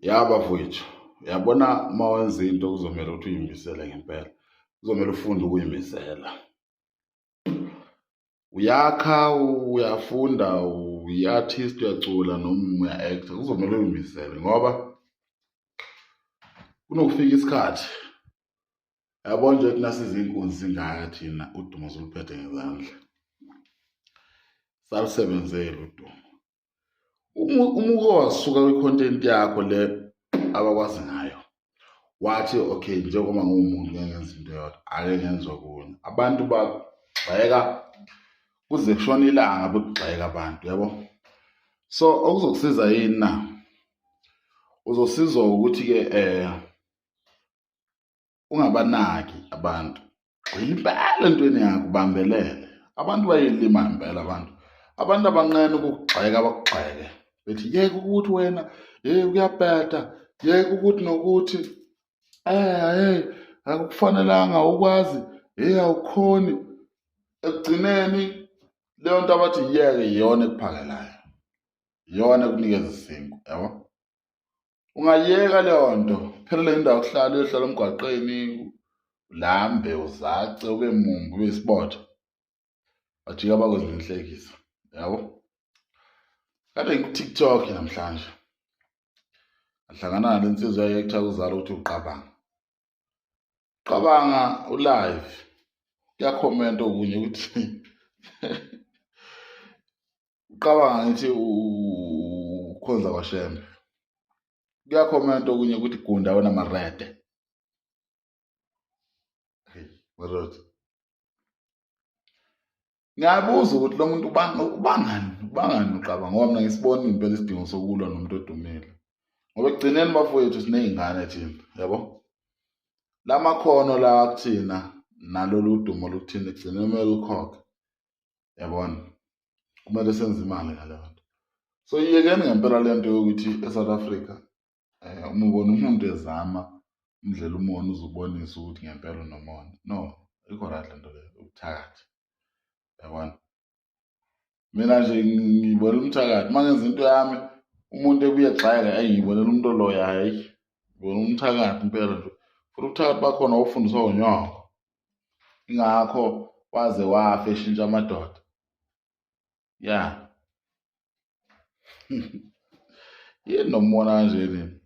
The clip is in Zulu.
Ya bafowethu, uyabona uma wenza into kuzomela ukuthi uyimisele ngempela. Kuzomela ufunde ukuyimisela. Uyakha, uyafunda, uyi-artist, uyacula noma uya-actor, kuzomela uyimisele ngoba kunokufika isikhathi. Uyabona nje nasize inkunzi singaka thina udumo soluphethe ngezandla. Salusebenzele udumo. Umuke wasuka kwi-content yakho le abakwazi ngayo. Wathi okay, njengoba ngumuntu ngeke ngenza into yodwa, ake ngenzwa kunye. Abantu bagxeka kuze kushona ilanga bekugxeka abantu, yabo. So okuzokusiza yini na? Uzosizwa ukuthi-ke ungabanaki abantu. Gxila impela entweni yakho, ubambelele. Abantu bayilima impela abantu. Abantu abanqene ukukugxeka bakugxeke. Bethi yeke ukuthi wena, kuyabheda, yeke ukuthi nokuthi akukufanelanga ukwazi, awukhoni. Ekugcineni leyo nto abathi yiyeke iyona ekuphakelayo, iyona ekunikeza isinkwa, yabo. Ungayiyeka leyo nto, phelele indawo kuhlala, uyohlala emgwaqeni, ulambe, uzace, ube mumbi, ube isibotha. Bajika bakwenza inhlekisa, yabo. Kade ngiku-TikTok namhlanje, ngahlangana nale nsizwa ekuthiwa ukuthi uqabanga. Qabanga ulive, kuyakhomenta okunye ukuthi uqabanga ngithi ukhonza kwaShembe. Kuyakhomenta okunye ukuthi gunda wena marede. Marede. Ngiyabuza ukuthi lo muntu ubangani uqabanga, ngoba mina ngisibona impela isidingo sokulwa nomuntu odumile. Ngoba ekugcineni bafowethu siney'ngane thina, yabo. Lamakhono la kuthina nalolu dumo lukuthina ekugcineni kumele lukhokhe, yabona. Kumele senze imali ngale nto. So yiyekeni ngempela le nto yokuthi eSouth Africa uma ubona umuntu ezama umdlela umona uzubonisa ukuthi ngempela unomona. No, ayikho right le nto le, ubuthakathi, yabona. Mina nje ngibona umthakathi uma ngenza into yami umuntu ebuye egxeka, ngibonela umuntu oloya, ngibona umthakathi impela nje. Futhi ubuthakathi bakhona wawufundiswa unyoko. Ingakho waze wafa eshintsha amadoda. Ya. Yini nomona kanje nini?